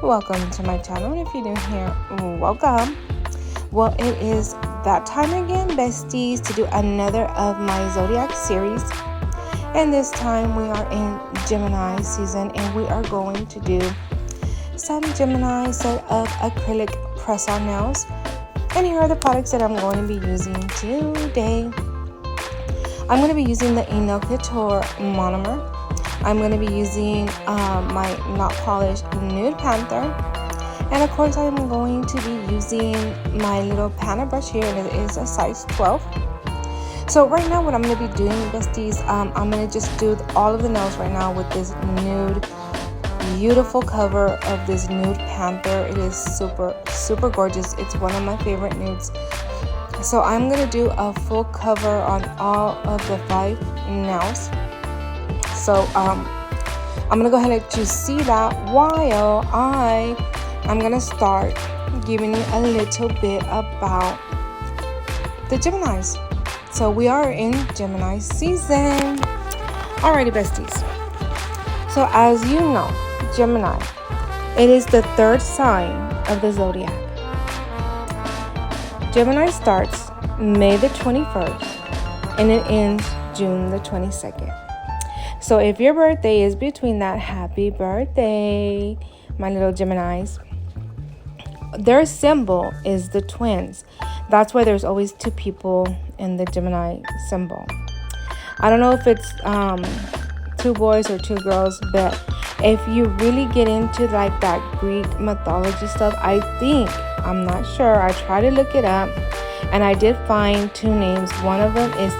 welcome to my channel. And if you're new here, welcome. Well, it is that time again, besties, to do another of my zodiac series. And this time we are in Gemini season, and we are going to do some Gemini set of acrylic press-on nails. And here are the products that I'm going to be using today. I'm going to be using the Nail Couture monomer. I'm going to be using my not polished nude panther, and of course I'm going to be using my little panna brush here, and it is a size 12. So right now what I'm going to be doing, besties, I'm going to just do all of the nails right now with this nude, beautiful cover of this nude panther. It is super gorgeous. It's one of my favorite nudes. So I'm going to do a full cover on all of the 5 nails. So I'm gonna go ahead and let you see that while I'm gonna start giving you a little bit about the Geminis. So we are in Gemini season. Alrighty, besties. So as you know, Gemini, it is the 3rd sign of the zodiac. Gemini starts May the 21st and it ends June the 22nd. So if your birthday is between that, happy birthday, my little Geminis. Their symbol is the twins. That's why there's always 2 people in the Gemini symbol. I don't know if it's 2 boys or 2 girls, but if you really get into like that Greek mythology stuff, I'm not sure, I tried to look it up and I did find 2 names. One of them is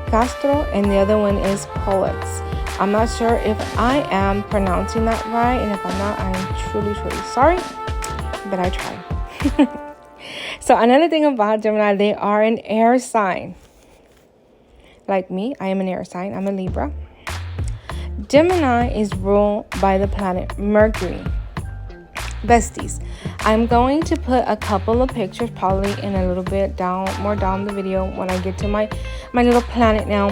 Castro and the other one is Pollux. I'm not sure if I am pronouncing that right, and if I'm not, I'm truly sorry, but I tried. So another thing about Gemini, they are an air sign. Like me, I am an air sign. I'm a Libra. Gemini is ruled by the planet Mercury. Besties, I'm going to put a couple of pictures probably in a little bit more down the video when I get to my little planet now.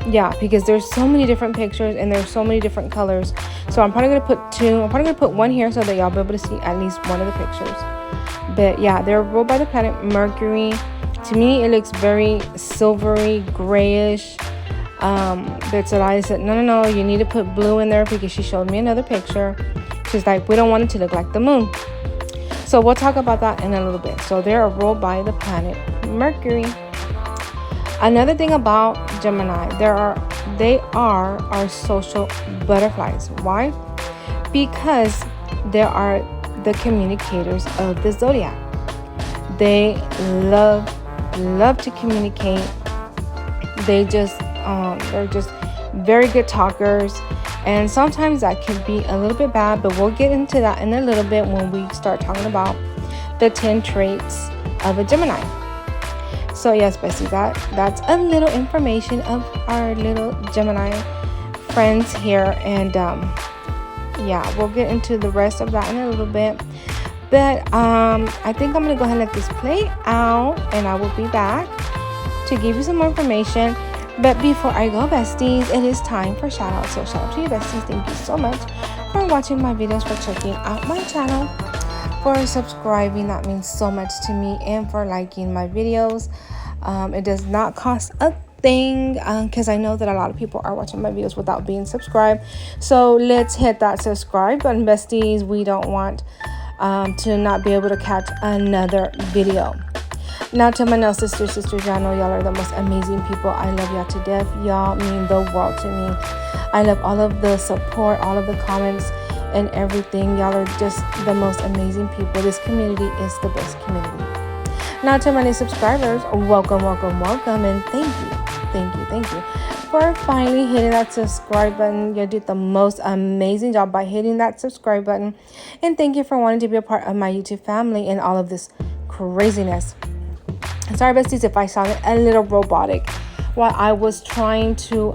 Yeah, because there's so many different pictures and there's so many different colors. So I'm probably going to put 2. I'm probably going to put one here so that y'all be able to see at least one of the pictures. But yeah, they're ruled by the planet Mercury. To me, it looks very silvery, grayish. But Salaya said, no, you need to put blue in there because she showed me another picture. She's like, we don't want it to look like the moon. So we'll talk about that in a little bit. So they're ruled by the planet Mercury. Another thing about Gemini, they are our social butterflies. Why? Because they are the communicators of the zodiac. They love to communicate. They're just very good talkers, and sometimes that can be a little bit bad, but we'll get into that in a little bit when we start talking about the 10 traits of a Gemini. So yes, besties, that's a little information of our little Gemini friends here, and yeah, we'll get into the rest of that in a little bit. But I think I'm gonna go ahead and let this play out, and I will be back to give you some more information. But before I go, besties, it is time for shout out. So shout out to you, besties. Thank you so much for watching my videos, for checking out my channel, for subscribing. That means so much to me, and for liking my videos. It does not cost a thing, because I know that a lot of people are watching my videos without being subscribed. So let's hit that subscribe button, besties. We don't want to not be able to catch another video. Now to my nail sisters, y'all know y'all are the most amazing people. I love y'all to death. Y'all mean the world to me. I love all of the support, all of the comments and everything. Y'all are just the most amazing people. This community is the best community. Now to my new subscribers, welcome, and thank you for finally hitting that subscribe button. You did the most amazing job by hitting that subscribe button, and thank you for wanting to be a part of my YouTube family and all of this craziness. Sorry, besties, if I sounded a little robotic while I was trying to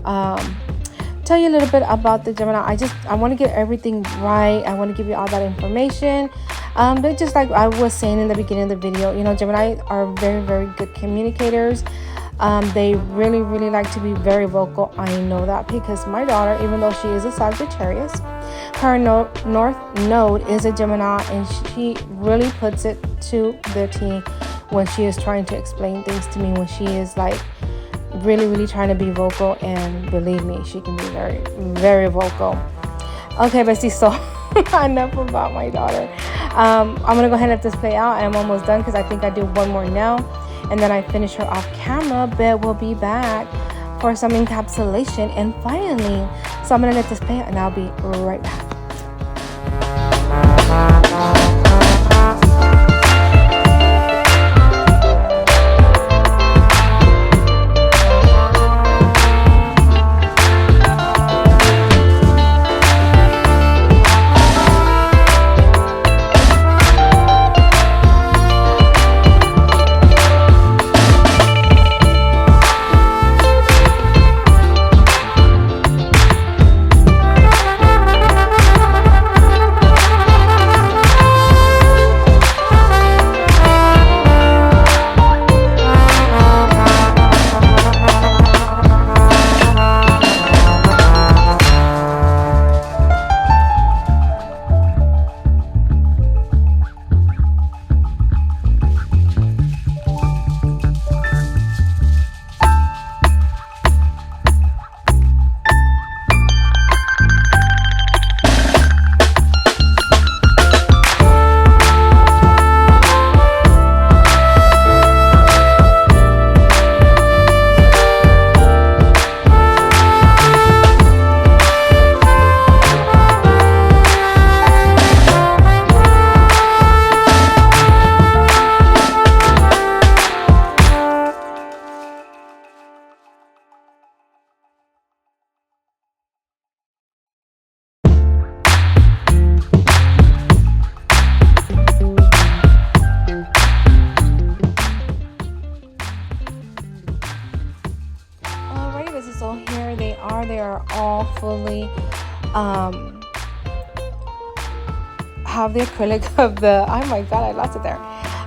tell you a little bit about the Gemini. I want to get everything right. I want to give you all that information. But just like I was saying in the beginning of the video, you know, Gemini are very good communicators. They really like to be very vocal. I know that because my daughter, even though she is a Sagittarius, Her north node is a Gemini, and she really puts it to the T when she is trying to explain things to me, when she is like really trying to be vocal. And believe me, she can be very vocal. Okay, bestie, so enough about my daughter. I'm gonna go ahead and let this play out. I'm almost done because I think I do one more nail and then I finish her off camera, but we'll be back for some encapsulation and filing. So I'm gonna let this play out and I'll be right back. So here they are. They are all fully have the acrylic of the, oh my god, I lost it there,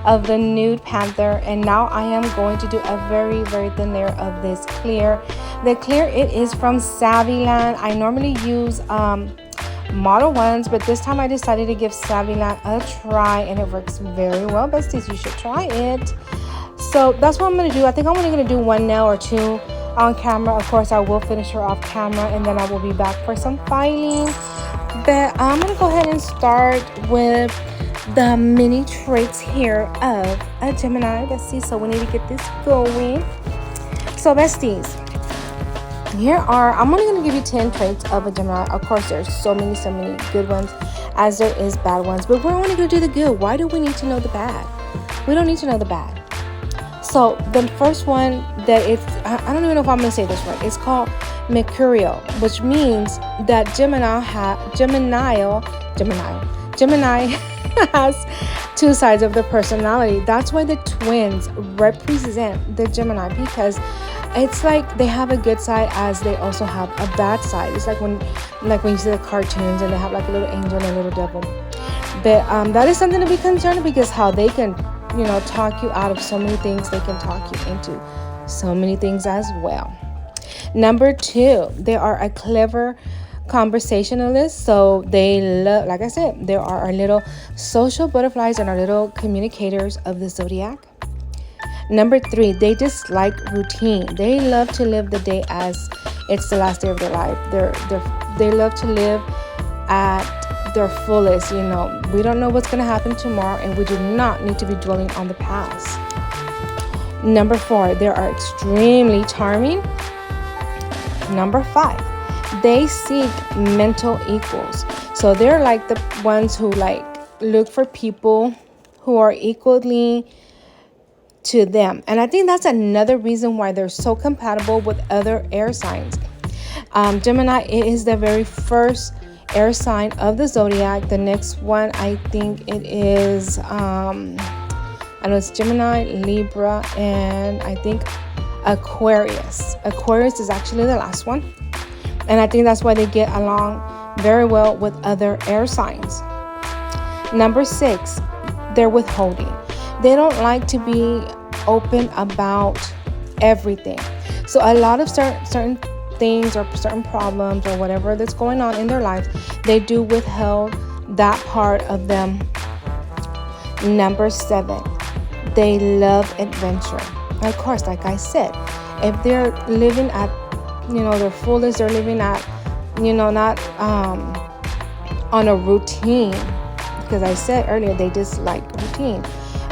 of the Nude Panther. And now I am going to do a very thin layer of this clear. The clear, it is from Savvyland. I normally use Model 1s, but this time I decided to give Savvyland a try, and it works very well, besties. You should try it. So that's what I'm going to do. I think I'm only going to do one nail or two on camera. Of course, I will finish her off camera, and then I will be back for some filing. But I'm going to go ahead and start with the mini traits here of a Gemini, besties. So we need to get this going. So, besties, here are, I'm only going to give you 10 traits of a Gemini. Of course, there's so many good ones as there is bad ones, but we're only going to do the good. Why do we need to know the bad? We don't need to know the bad. So the first one, that it's, I don't even know if I'm going to say this right. It's called Mercurial, which means that Gemini has two sides of their personality. That's why the twins represent the Gemini, because it's like they have a good side as they also have a bad side. It's like when you see the cartoons and they have like a little angel and a little devil. But that is something to be concerned, because how they can, you know, talk you out of so many things. They can talk you into so many things as well. Number 2, they are a clever conversationalist. So they love, like I said, there are our little social butterflies and our little communicators of the zodiac. Number 3, they dislike routine. They love to live the day as it's the last day of their life. They love to live at their fullest. You know, we don't know what's going to happen tomorrow, and we do not need to be dwelling on the past. Number 4, they are extremely charming. Number 5, they seek mental equals. So they're like the ones who like look for people who are equally to them. And I think that's another reason why they're so compatible with other air signs. Gemini is the very first air sign of the zodiac. The next one, I think it is I know it's Gemini, Libra, and I think Aquarius. Aquarius is actually the last one, and I think that's why they get along very well with other air signs. Number 6, they're withholding. They don't like to be open about everything. So a lot of certain things or certain problems or whatever that's going on in their lives, they do withhold that part of them. Number 7, they love adventure. Of course, like I said, if they're living at, their fullest, they're living at, not on a routine, because I said earlier they dislike routine.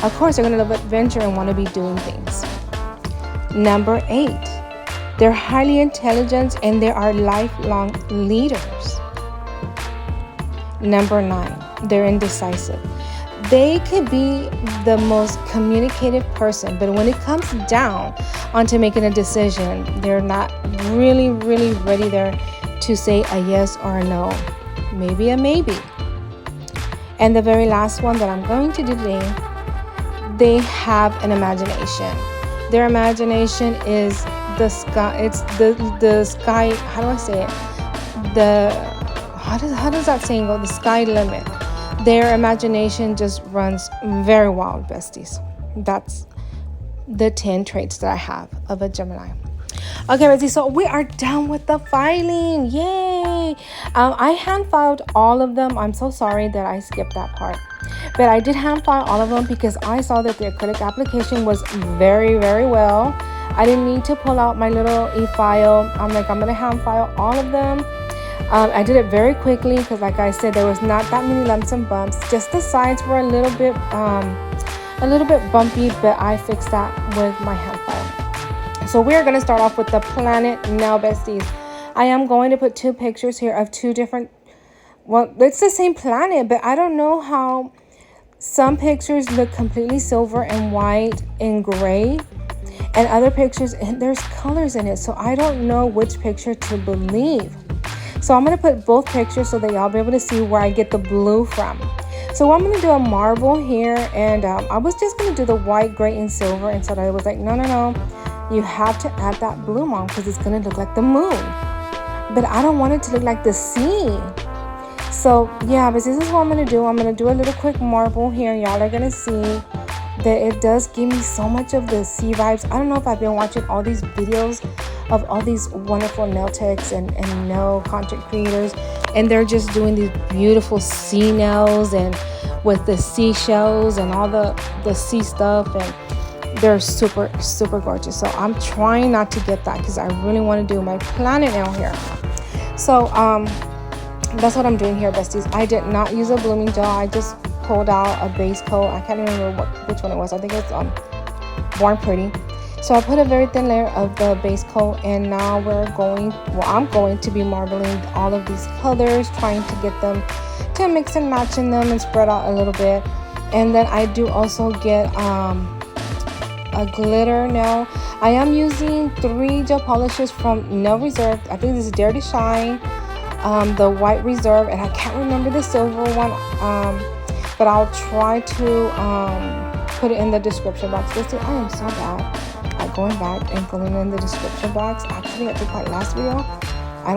Of course, they're going to love adventure and want to be doing things. Number 8, they're highly intelligent and they are lifelong leaders. Number 9, they're indecisive. They could be the most communicative person, but when it comes down onto making a decision, they're not really, really ready there to say a yes or a no, maybe a maybe. And the very last one that I'm going to do today, they have an imagination. Their imagination is the sky. It's the sky. How do I say it? How does that saying go? The sky limit. Their imagination just runs very wild, besties. That's the 10 traits that I have of a Gemini. Okay, besties, so we are done with the filing. Yay! I hand filed all of them. I'm so sorry that I skipped that part. But I did hand file all of them because I saw that the acrylic application was very, very well. I didn't need to pull out my little e-file. I'm going to hand file all of them. I did it very quickly because, like I said, there was not that many lumps and bumps. Just the sides were a little bit bumpy, but I fixed that with my hand file. So we're going to start off with the planet now, besties. I am going to put 2 pictures here of 2 different. Well, it's the same planet, but I don't know how some pictures look completely silver and white and gray, and other pictures and there's colors in it. So I don't know which picture to believe. So I'm going to put both pictures so that y'all be able to see where I get the blue from. So I'm going to do a marble here, and I was just going to do the white, gray, and silver, and so I was like, no, you have to add that blue, Mom, because it's going to look like the moon. But I don't want it to look like the sea. So yeah, but this is what I'm going to do. I'm going to do a little quick marble here. Y'all are going to see that it does give me so much of the sea vibes. I don't know if I've been watching all these videos of all these wonderful nail techs and nail content creators, and they're just doing these beautiful sea nails and with the seashells and all the sea stuff, and they're super, super gorgeous. So I'm trying not to get that because I really want to do my planet nail here. So that's what I'm doing here, besties. I did not use a blooming gel. I just pulled out a base coat. I can't remember which one it was. I think it's Born Pretty. So I put a very thin layer of the base coat, and now I'm going to be marbling all of these colors, trying to get them to mix and match in them and spread out a little bit. And then I do also get a glitter nail. I am using 3 gel polishes from Nail Reserve. I think this is Dare to Shine, the White Reserve, and I can't remember the silver one, but I'll try to put it in the description box. Listen, I am so bad at going back and filling in the description box. Actually, I think my last video, I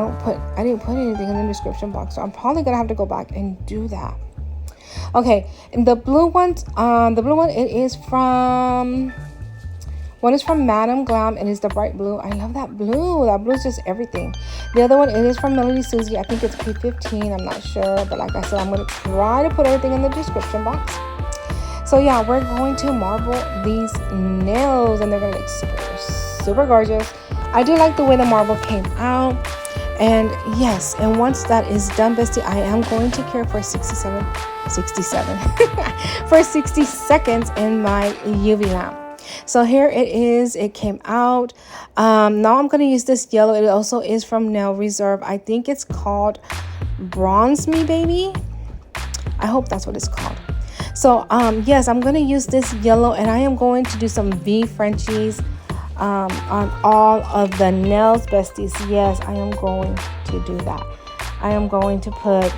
didn't put anything in the description box, so I'm probably gonna have to go back and do that. Okay, and the blue one, it is from. One is from Madame Glam, and it's the bright blue. I love that blue. That blue is just everything. The other one, it is from Melody Susie. I think it's P15. I'm not sure. But like I said, I'm going to try to put everything in the description box. So yeah, we're going to marble these nails, and they're going to look super, super gorgeous. I do like the way the marble came out. And yes, and once that is done, bestie, I am going to cure for 67 for 60 seconds in my UV lamp. So here it is. It came out. Now I'm going to use this yellow. It also is from Nail Reserve. I think it's called Bronze Me Baby. I hope that's what it's called. So yes, I'm going to use this yellow, and I am going to do some V Frenchies on all of the nails, besties. Yes, I am going to do that. I am going to put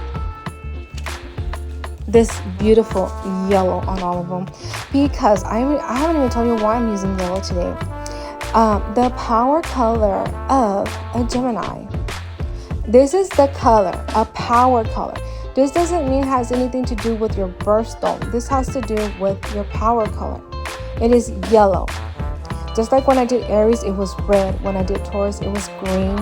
this beautiful yellow on all of them, because I haven't even told you why I'm using yellow today. The power color of a Gemini. This is the color, a power color. This doesn't mean it has anything to do with your birthstone. This has to do with your power color. It is yellow. Just like when I did Aries, it was red. When I did Taurus, it was green.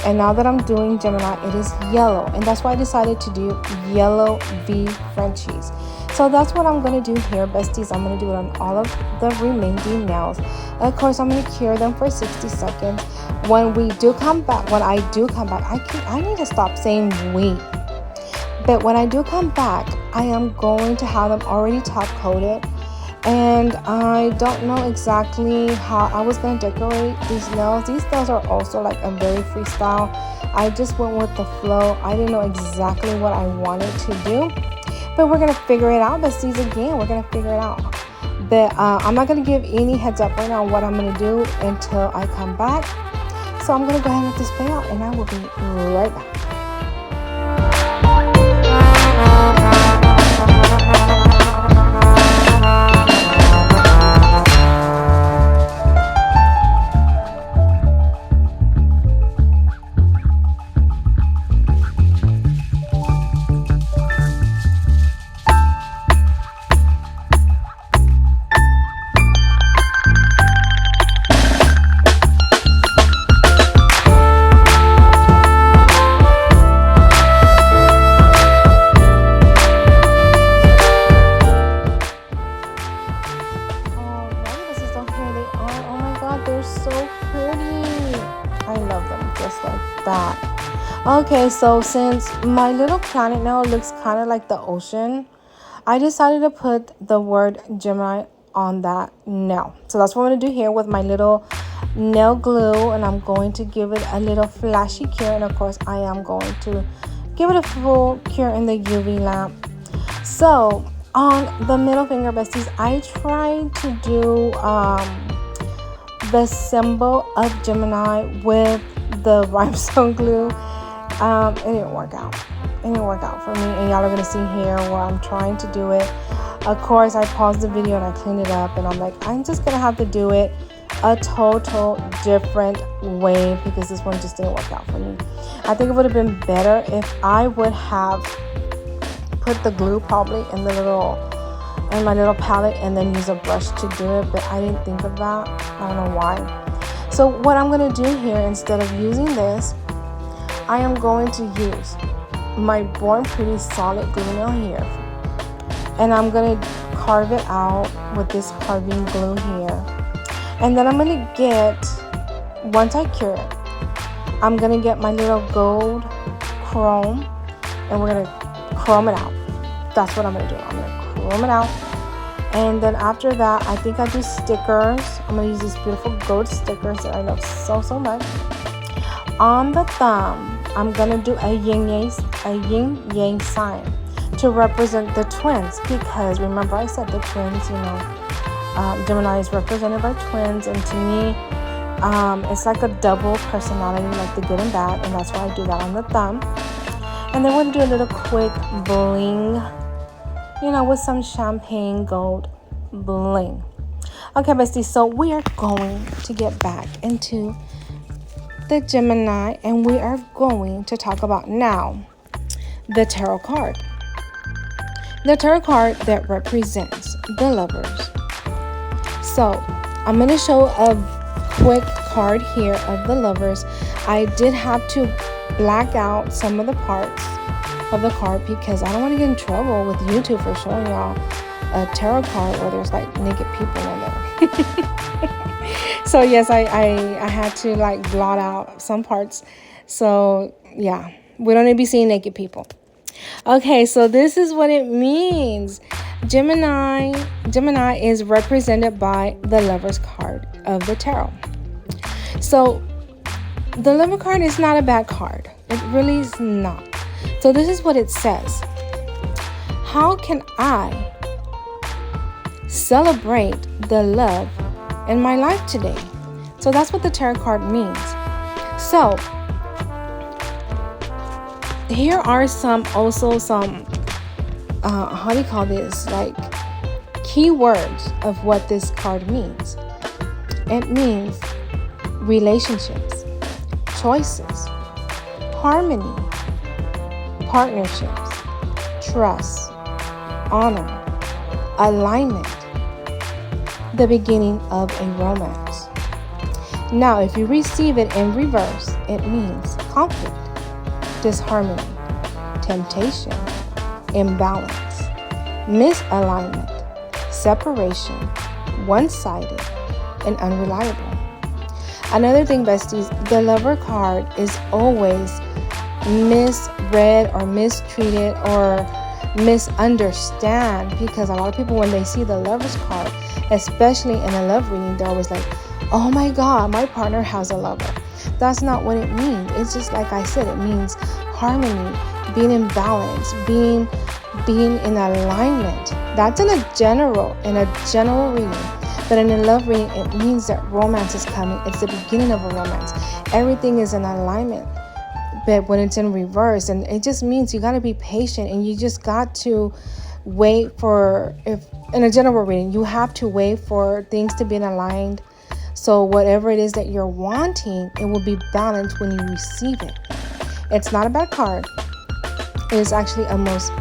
And now that I'm doing Gemini, it is yellow. And that's why I decided to do yellow V Frenchies. So that's what I'm going to do here, besties. I'm going to do it on all of the remaining nails. Of course, I'm going to cure them for 60 seconds. When I do come back, I need to stop saying we. But when I do come back, I am going to have them already top coated. And I don't know exactly how I was going to decorate these nails. These nails are also like a very freestyle. I just went with the flow. I didn't know exactly what I wanted to do. But we're going to figure it out, besties. Again, we're going to figure it out. But I'm not going to give any heads up right now on what I'm going to do until I come back. So I'm going to go ahead and let this play out, and I will be right back. Okay, so since my little planet now looks kind of like the ocean, I decided to put the word Gemini on that nail. So that's what I'm going to do here with my little nail glue, and I'm going to give it a little flashy cure, and of course I am going to give it a full cure in the UV lamp. So on the middle finger, besties, I tried to do the symbol of Gemini with the rhinestone glue. It didn't work out. It didn't work out for me, and y'all are gonna see here where I'm trying to do it. Of course, I paused the video and I cleaned it up, and I'm like, I'm just gonna have to do it a total different way because this one just didn't work out for me. I think it would have been better if I would have put the glue probably in my little palette and then use a brush to do it, but I didn't think of that. I don't know why. So what I'm gonna do here, instead of using this, I am going to use my Born Pretty solid glue nail here, and I'm going to carve it out with this carving glue here. And then I'm going to get, once I cure it, I'm going to get my little gold chrome, and we're going to chrome it out. That's what I'm going to do. I'm going to chrome it out. And then after that, I think I do stickers. I'm going to use these beautiful gold stickers that I love so much. On the thumb, I'm gonna do a yin yang sign to represent the twins, because remember I said the twins, Gemini is represented by twins, and to me it's like a double personality, like the good and bad, and that's why I do that on the thumb. And then we're gonna do a little quick bling, with some champagne gold bling. Okay, besties, so we are going to get back into the Gemini, and we are going to talk about now the tarot card. The tarot card that represents the lovers. So I'm going to show a quick card here of the lovers. I did have to black out some of the parts of the card because I don't want to get in trouble with YouTube for showing y'all a tarot card where there's like naked people in there. So yes, I had to like blot out some parts. So yeah, we don't need to be seeing naked people. Okay, so this is what it means. Gemini is represented by the Lover's card of the tarot. So the Lover card is not a bad card. It really is not. So this is what it says. How can I celebrate the love in my life today? So that's what the tarot card means. So here are some how do you call this, like keywords of what this card means. It means relationships, choices, harmony, partnerships, trust, honor, alignment, the beginning of a romance. Now, if you receive it in reverse, it means conflict, disharmony, temptation, imbalance, misalignment, separation, one-sided, and unreliable. Another thing, besties, the Lover card is always misread or mistreated or misunderstand, because a lot of people, when they see the Lover's card, especially in a love reading, they're always like, oh my God, my partner has a lover. That's not what it means. It's just like I said, it means harmony, being in balance, being in alignment. That's in a general reading. But in a love reading, it means that romance is coming. It's the beginning of a romance. Everything is in alignment. But when it's in reverse, and it just means you got to be patient, and you just got to wait for, if in a general reading, you have to wait for things to be aligned. So whatever it is that you're wanting, it will be balanced when you receive it. It's not a bad card. It is actually a most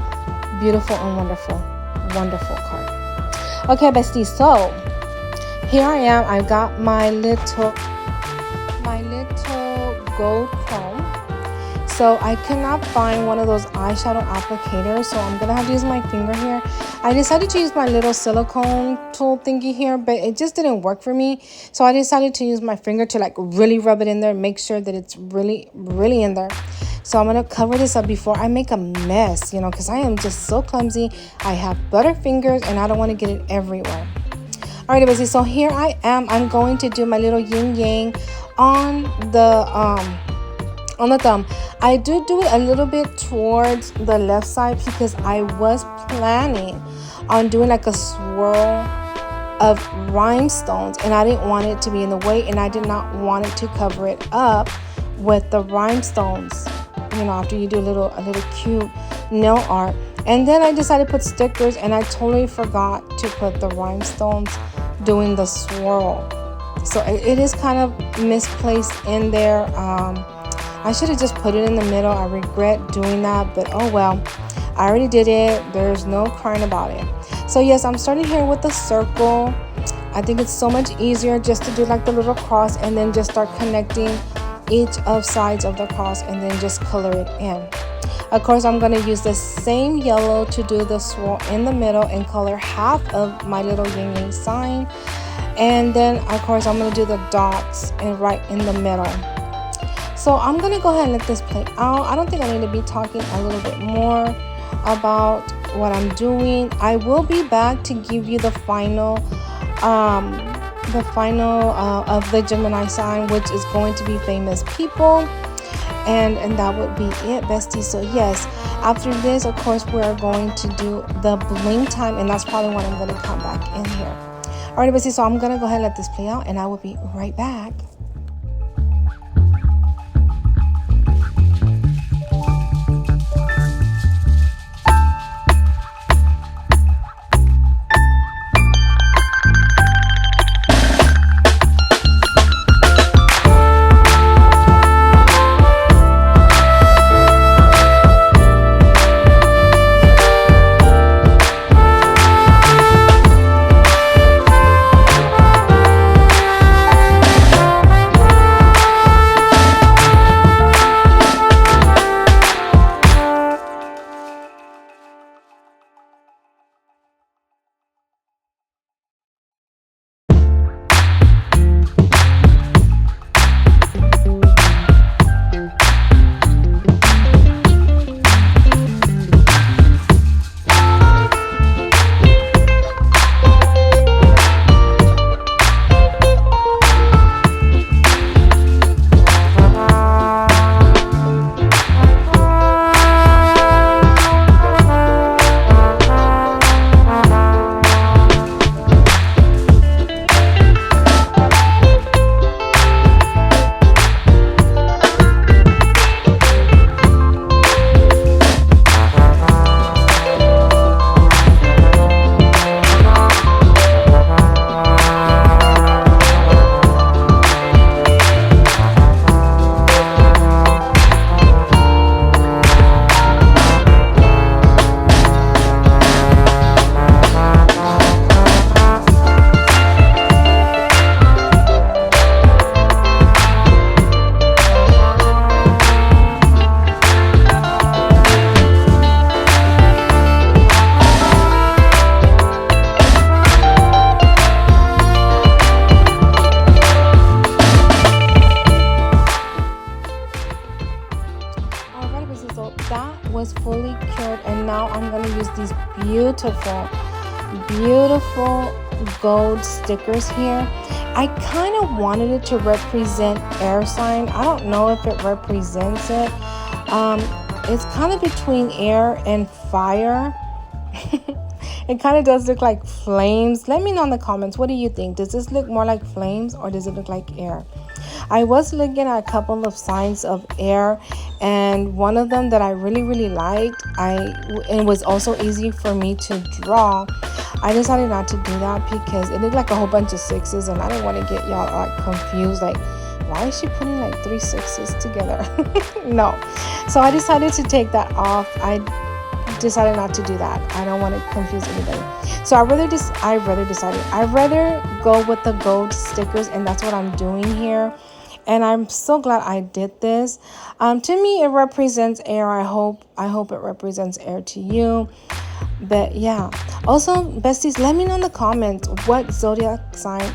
beautiful and wonderful card. Okay, besties, so here I am. I got my little gold chrome. So I could not find one of those eyeshadow applicators, so I'm gonna have to use my finger here. I decided to use my little silicone tool thingy here, but it just didn't work for me. So I decided to use my finger to like really rub it in there, make sure that it's really in there. So I'm gonna cover this up before I make a mess, because I am just so clumsy. I have butter fingers and I don't want to get it everywhere. Alright, besties, so here I am. I'm going to do my little yin yang on the thumb. I do it a little bit towards the left side because I was planning on doing like a swirl of rhinestones, and I didn't want it to be in the way, and I did not want it to cover it up with the rhinestones. After you do a little cute nail art. And then I decided to put stickers, and I totally forgot to put the rhinestones doing the swirl. So it is kind of misplaced in there. I should have just put it in the middle. I regret doing that, but oh well. I already did it. There's no crying about it. So yes, I'm starting here with the circle. I think it's so much easier just to do like the little cross and then just start connecting each of sides of the cross and then just color it in. Of course, I'm going to use the same yellow to do the swirl in the middle and color half of my little yin yang sign. And then, of course, I'm going to do the dots and right in the middle. So I'm going to go ahead and let this play out. I don't think I need to be talking a little bit more about what I'm doing. I will be back to give you the final of the Gemini sign, which is going to be famous people. And that would be it, besties. So yes, after this, of course, we're going to do the bling time, and that's probably when I'm going to come back in here. Alright, besties, so I'm going to go ahead and let this play out, and I will be right back. beautiful, beautiful gold stickers here. I kind of wanted it to represent air sign. I don't know if it represents it. It's kind of between air and fire. It kind of does look like flames. Let me know in the comments, what do you think? Does this look more like flames or does it look like air? I was looking at a couple of signs of air, and one of them that I really liked, and was also easy for me to draw. I decided not to do that because it looked like a whole bunch of sixes, and I didn't want to get y'all like confused, like why is she putting like 3 sixes together? No, so I decided to take that off. I decided not to do that. I don't want to confuse anybody. So I'd rather go with the gold stickers, and that's what I'm doing here. And I'm so glad I did this. To me, it represents air. I hope it represents air to you. But yeah. Also, besties, let me know in the comments, what zodiac sign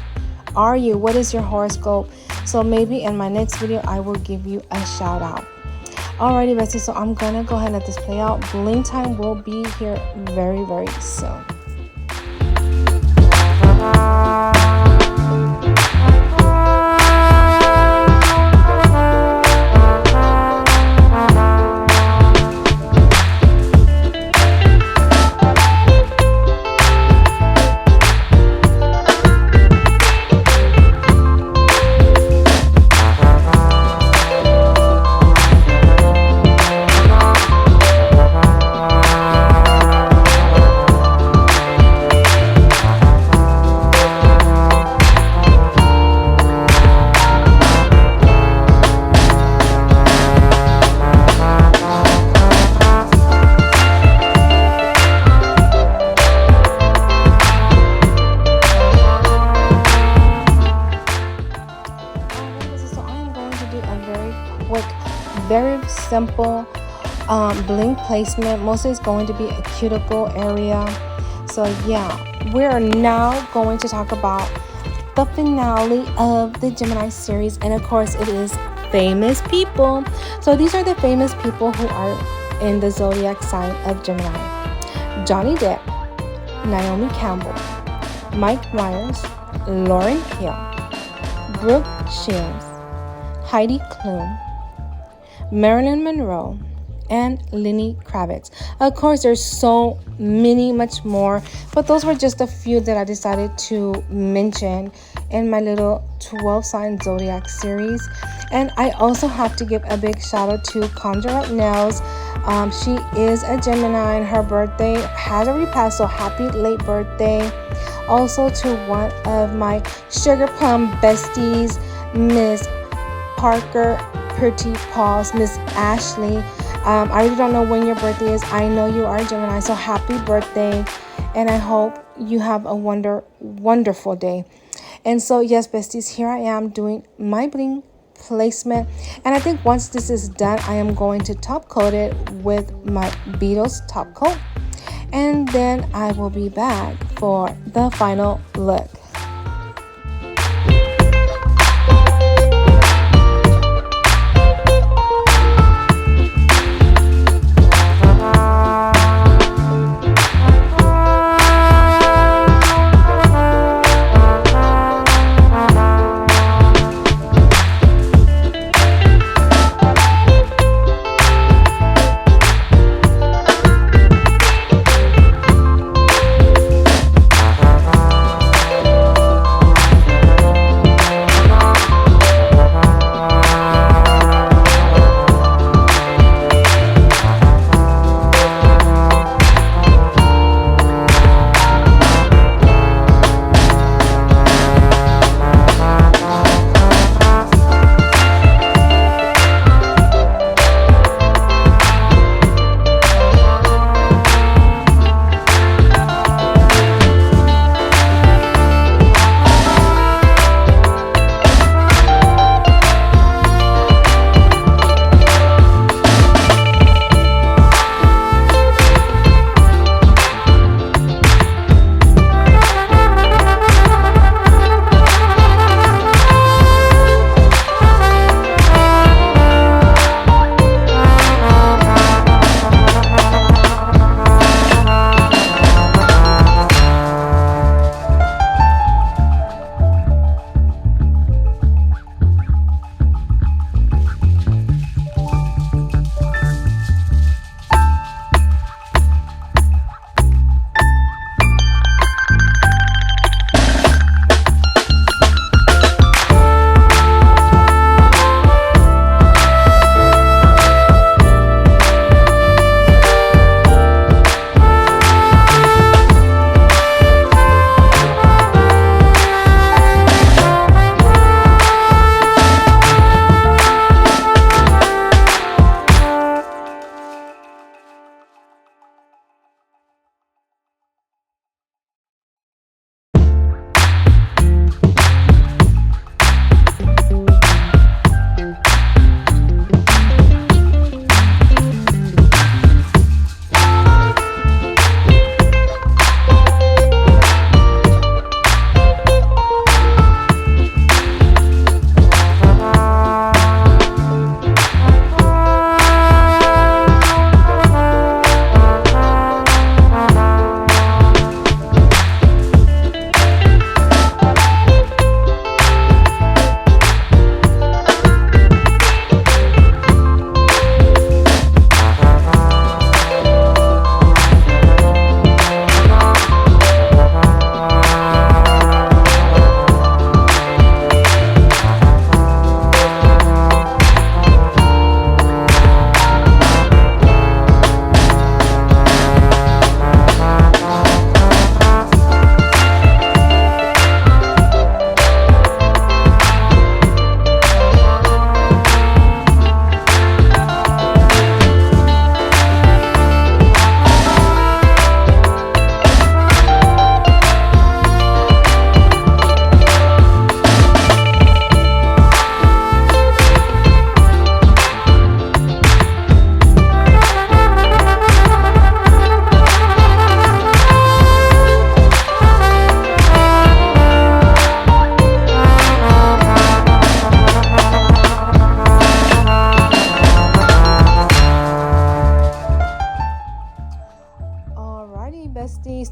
are you? What is your horoscope? So maybe in my next video, I will give you a shout out. Alrighty, besties, so I'm gonna go ahead and let this play out. Bling time will be here very soon. Very simple bling placement. Mostly it's going to be a cuticle area. So yeah, we're now going to talk about the finale of the Gemini series, and of course it is famous people. So these are the famous people who are in the zodiac sign of Gemini: Johnny Depp, Naomi Campbell, Mike Myers, Lauryn Hill, Brooke Shields, Heidi Klum, Marilyn Monroe, and Lenny Kravitz. Of course, there's so many, much more, but those were just a few that I decided to mention in my little 12 sign zodiac series. And I also have to give a big shout out to Conjure Up Nails. She is a Gemini, and her birthday has already passed, so happy late birthday. Also to one of my Sugar Plum besties, Miss Parker Pretty Paws, Miss Ashley. I really don't know when your birthday is. I know you are a Gemini, so happy birthday, and I hope you have a wonderful day. And so yes, besties, here I am doing my bling placement, and I think once this is done, I am going to top coat it with my Beatles top coat, and then I will be back for the final look.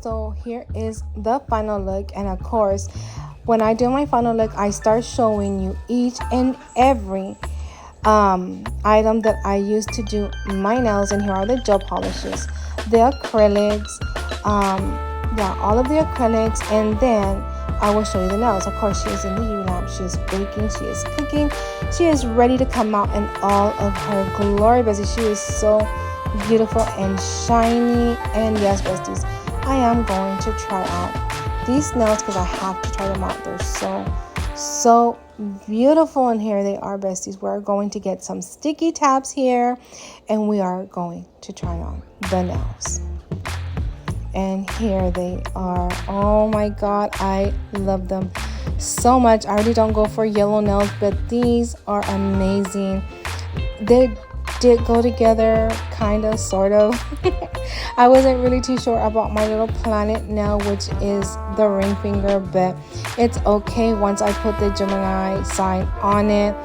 so here is the final look. And of course, when I do my final look, I start showing you each and every item that I use to do my nails. And here are the gel polishes, the acrylics, yeah, all of the acrylics. And then I will show you the nails. Of course, she is in the UV lamp, she is baking, she is cooking, she is ready to come out in all of her glory, besties. She is so beautiful and shiny. And yes, besties, I am going to try out these nails because I have to try them out. They're so beautiful. And here they are, besties. We're going to get some sticky tabs here, and we are going to try on the nails. And here they are. Oh my god, I love them so much. I already don't go for yellow nails, but these are amazing. They did go together, kind of, sort of. I wasn't really too sure about my little planet nail, which is the ring finger, but it's okay once I put the Gemini sign on it.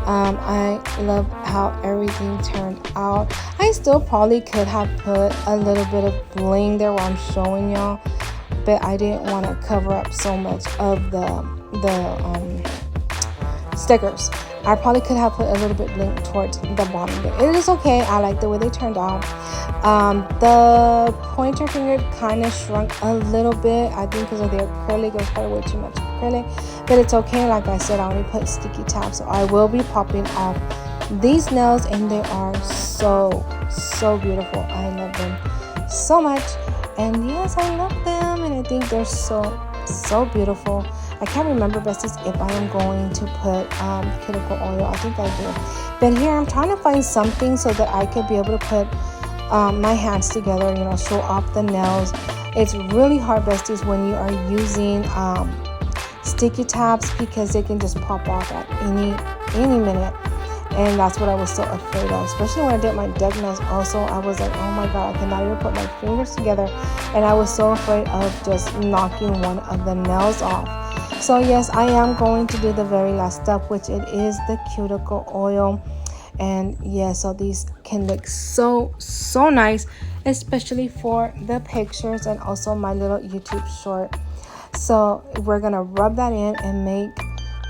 I love how everything turned out. I still probably could have put a little bit of bling there while I'm showing y'all, but I didn't want to cover up so much of the stickers. I probably could have put a little bit bling towards the bottom, but it is okay. I like the way they turned out. The pointer finger kind of shrunk a little bit, I think because of the acrylic. It was probably way too much acrylic, but it's okay. Like I said, I only put sticky tabs, so I will be popping off these nails, and they are so beautiful. I love them so much, and yes, I love them, and I think they're so beautiful. I can't remember, besties, if I am going to put cuticle oil. I think I do. But here I'm trying to find something so that I could be able to put my hands together, you know, show off the nails. It's really hard, besties, when you are using sticky tabs, because they can just pop off at any minute. And that's what I was so afraid of, especially when I did my duck nails. Also, I was like, oh my god, I cannot even put my fingers together, and I was so afraid of just knocking one of the nails off. So yes, I am going to do the very last step, which it is the cuticle oil. And yes, so these can look so nice, especially for the pictures and also my little YouTube short. So we're gonna rub that in and make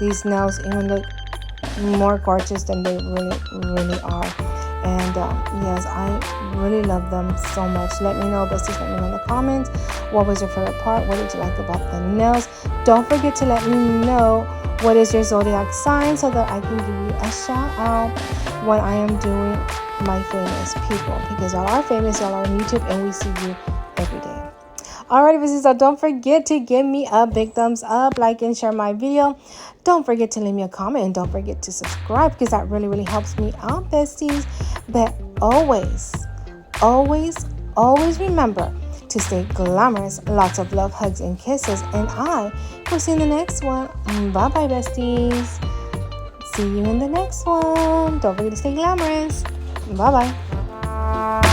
these nails even look more gorgeous than they really are. And yes, I really love them so much. Let me know, besties, let me know in the comments, what was your favorite part? What did you like about the nails? Don't forget to let me know what is your zodiac sign, so that I can give you a shout out when I am doing my famous people, because y'all are famous, y'all are on YouTube, and we see you every day. Alright, besties, so don't forget to give me a big thumbs up, like and share my video. Don't forget to leave me a comment, and don't forget to subscribe, because that really helps me out, besties. But always remember to stay glamorous. Lots of love, hugs, and kisses, and I will see you in the next one. Bye bye, besties. See you in the next one. Don't forget to stay glamorous. Bye bye.